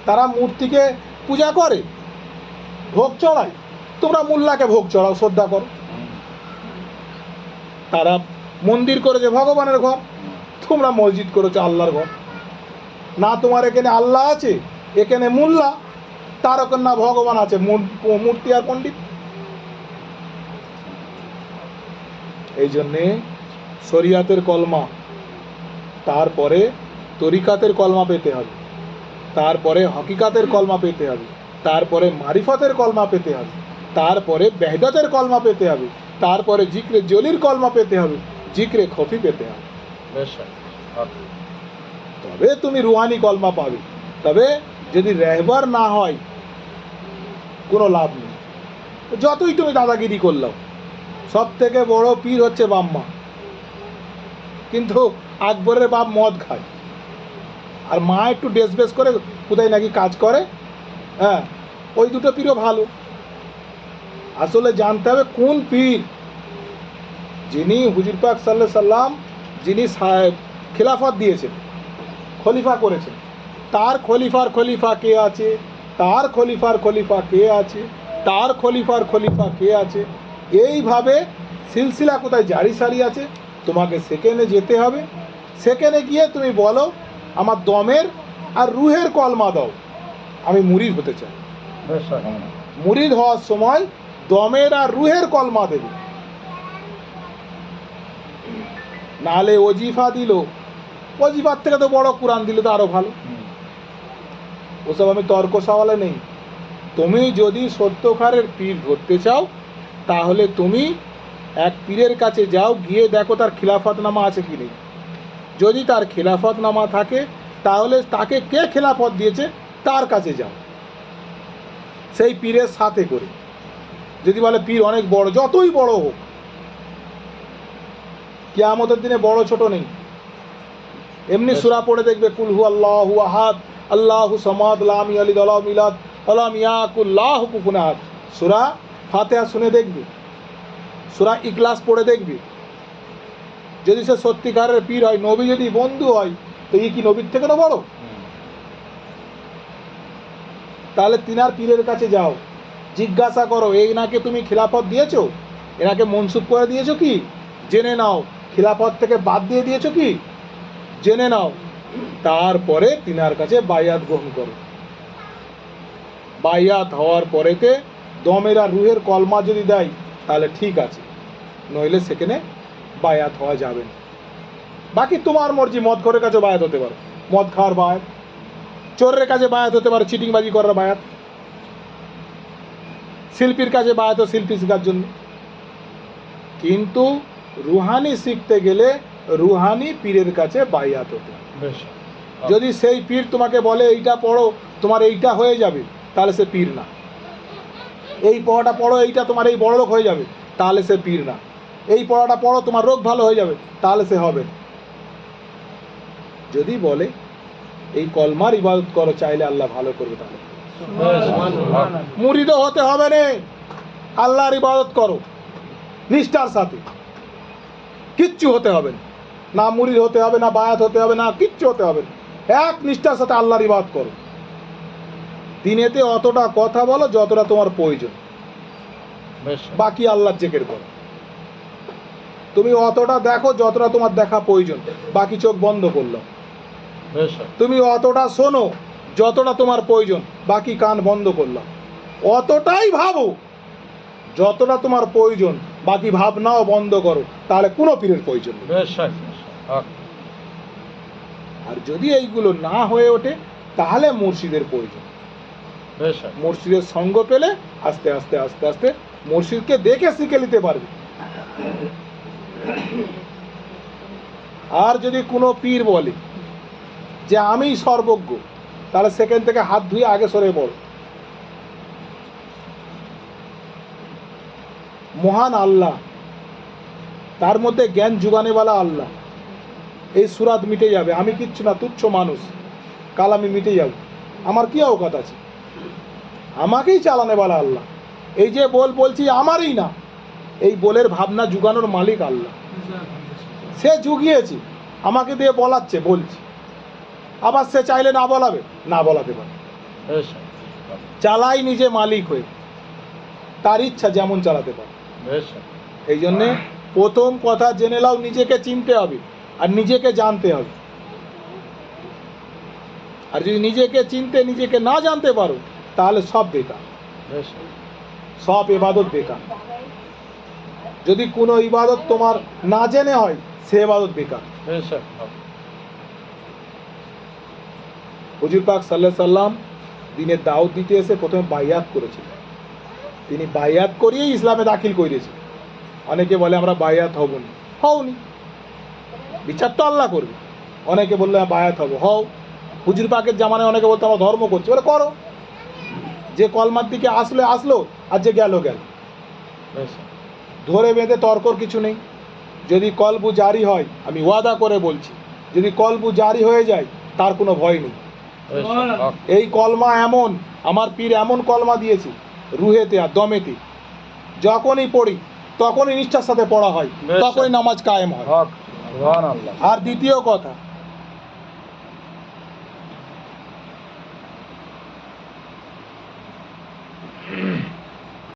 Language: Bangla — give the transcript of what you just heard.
তারা মূর্তিকে পূজা করে, ভোগ চড়ায়, তোমরা মোল্লাকে ভোগ চড়াও, শ্রদ্ধা করো। তারা মন্দির করেছে ভগবানের ঘর, তোমরা মসজিদ করেছো আল্লাহর ঘর। না তোমার এখানে আল্লাহ আছে, এখানে মোল্লা, তার ওখানে না ভগবান আছে, মূর্তি আর পণ্ডিত। এই জন্যে শরিয়াতের কলমা, তারপরে তরিকাতের কলমা পেতে হবে, তারপরে হকিকাতের কলমা পেতে হবে, তারপরে মারিফতের কলমা পেতে হবে, তারপরে বেহদতের কলমা পেতে হবে, তারপরে জিক্রে জলির কলমা পেতে হবে, জিক্রে খফি পেতে হবে, তবে তুমি রুহানি কলমা পাবে। তবে যদি রেহবার না হয় কোনো লাভ নেই। যতই তুমি দাদাগিরি করলাম, সব থেকে বড় পীর হচ্ছে বাম্মা, কিন্তু আকবরের বাপ মদ খায়, আর মা একটু ডেসবেস করে কোথায় নাকি কাজ করে। হ্যাঁ, ওই দুটো পীরও ভালো। আসলে জানতে হবে কোন পীর, যিনি হুজুর পাক সাল্লাল্লাহু আলাইহি সাল্লাম যিনি খিলাফত দিয়েছেন, খলিফা করেছেন, তার খলিফার খলিফা কে আছে, তার খলিফার খলিফা কে আছে, তার খলিফার খলিফা কে আছে, এইভাবে সিলসিলা কোথায় জারি সারি আছে। তোমাকে সেকেন্ডে যেতে হবে, সেকেন্ডে গিয়ে তুমি বলো আমার দমের আর রুহের কলমা দাও, আমি মুরিদ হতে চাই। মুরিদ হওয়ার সময় দমের আর রুহের কলমা দেবে। নাহলে ওজিফা দিল, ওজিফার থেকে তো বড় কোরআন দিলে তো আরো ভালো। ওসব আমি তর্ক সওয়ালে নেই। তুমি যদি সত্যকারের পীর ধরতে চাও, তাহলে তুমি এক পীরের কাছে যাও, গিয়ে দেখো তার খিলাফতনামা আছে কি নেই। যদি তার খিলাফতনামা থাকে, তাহলে তাকে কে খিলাফত দিয়েছে তার কাছে যাও, সেই পীরের সাথে করে। যদি বলে পীর অনেক বড়, যতই বড় হোক, কিয়ামতের দিনে বড় ছোট নেই। এমনি সূরা পড়ে দেখবে, কুল হু আল্লাহু আহাদ আল্লাহু সামাদ লাম ইয়ালিদ ওয়া লাম ইউলাদ ওয়া লাম ইয়াকুল লাহু কুফুওয়ান আহাদ। সূরা ফাতিহা শুনে দেখবে, সূরা ইখলাস পড়ে দেখবে। যদি সে সত্যিকারের পীর হয়, নবী যদি বন্ধু হয়, তো কি নবীর থেকে তো বড়? তাহলে তিনার পীরের কাছে যাও, জিজ্ঞাসা করো, এনাকে তুমি খিলাফত দিয়েছো, এনাকে মনসুব করে দিয়েছো কি, জেনে নাও। খিলাফত থেকে বাদ দিয়ে দিয়েছো কি, জেনে নাও। তারপরে তিনার কাছে বায়াত গ্রহণ করো। বায়াত হওয়ার পরেতে দমের আর রুহের কলমা যদি দেয়, তাহলে ঠিক আছে, নইলে সেখানে বায়াত হওয়া যাবে না। বাকি তোমার মর্জি, মদ ঘরের কাছে বায়াত হতে পারো, মদ খাওয়ার বায়াত, চোরের কাছে বায়াত হতে পারে, চিটিংবাজি করার বায়াত, শিল্পীর কাছে বায়াত, শিল্পী শেখার জন্য। কিন্তু রুহানি শিখতে গেলে রুহানি পীরের কাছে বায়াত হতে হবে। যদি সেই পীর তোমাকে বলে এইটা পড়ো তোমার এইটা হয়ে যাবে, তাহলে সে পীর না। এই পড়াটা পড়ো, এইটা তোমার এই বড় লোক হয়ে যাবে, তাহলে সে পীর না। এই পড়াটা পড়ো তোমার রোগ ভালো হয়ে যাবে, তাহলে সে হবে। যদি বলে এই কলমার ইবাদত করো, চাইলে আল্লাহ ভালো করবে, তাহলে মুরিদও হতে হবে না, আল্লাহর ইবাদত করো নিষ্ঠার সাথে, কিচ্ছু হতে হবে না, না মুরিদ হতে হবে, না বায়াত হতে হবে, না কিচ্ছু হতে হবে না, এক নিষ্ঠার সাথে আল্লাহর ইবাদত করো। দিনেতে অতটা কথা বলো যতটা তোমার প্রয়োজন, বাকি আল্লাহর জিকির করো। তুমি অতটা দেখো যতটা তোমার দেখা প্রয়োজন, বাকি চোখ বন্ধ করলো। তুমি অতটা শোনো যতটা তোমার প্রয়োজন, বাকি কান বন্ধ করলাম। অতটাই ভাবো যতটা তোমার প্রয়োজন, বাকি ভাবনাও বন্ধ করো, তাহলে কোনো পীরের প্রয়োজন নেই। আর যদি এইগুলো না হয়ে ওঠে, তাহলে মুর্শিদের প্রয়োজন। মুর্শিদের সঙ্গ পেলে আস্তে আস্তে আস্তে আস্তে মুর্শিদকে দেখে শিখে নিতে পারবে। আর যদি কোনো পীর বলে যে আমি সর্বজ্ঞ, তাহলে সেখান থেকে হাত ধুয়ে আগে সরে পড়ো। মহান আল্লাহ, তার মধ্যে জ্ঞান যুগানেওয়ালা আল্লাহ। এই সুরাত মিটে যাবে, আমি কিচ্ছু না, তুচ্ছ মানুষ, কাল আমি মিটে যাব, আমার কি অবকাত আছে? আমাকেই চালানেওয়ালা আল্লাহ। এই যে বলছি আমারই না, এই বলের ভাবনা যুগানোর মালিক আল্লাহ। সে যুগিয়েছে, আমাকে দিয়ে বলাচ্ছে, বলছি। আবার সে চাইলে না বলাবে, না বলাতে পারে। বেশক চালাই নিজে মালিক হয়ে, তার ইচ্ছা যেমন চালাতে পারে। বেশক এই জন্যে প্রথম কথা জেনে নাও, নিজেকে চিনতে হবে আর নিজেকে জানতে হবে। আর যদি নিজেকে চিনতে নিজেকে না জানতে পারো তাহলে সব বেকার, বেশক সব ইবাদত বেকার। যদি কোনো ইবাদত তোমার না জেনে হয় সে ইবাদত বেকার। বেশক হুজুর পাক সাল্লাল্লাহু আলাইহি সাল্লাম দিনের দাওয়াত দিতে এসে প্রথমে বাইয়াত করেছিলেন। তিনি বাইয়াত করিয়েই ইসলামে দাখিল করেছেন। অনেকে বলে আমরা বাইয়াত হব না, হওনি, বিচার তো আল্লাহ করবে। অনেকে বললে বায়াত হবো, হও। হুজুর পাকের জামানায় অনেকে বলতো আমরা ধর্ম করছি, বলে করো। যে কলমার দিকে আসলে আসলো, আর যে গেল গেল। বেশক ধরে বেঁধে তর্কর কিছু নেই। যদি কলবু জারি হয়, আমি ওয়াদা করে বলছি, যদি কলবু জারি হয়ে যায় তার কোনো ভয় নেই। বেশক এই কলমা এমন, আমার পীর এমন কলমা দিয়েছে রুহেতে আর দমেতে, যখনই পড়ি তখনই নিষ্ঠার সাথে পড়া হয়, তখনই নামাজ কায়েম হয়। হক সুবহানাল্লাহ। আর দ্বিতীয় কথা,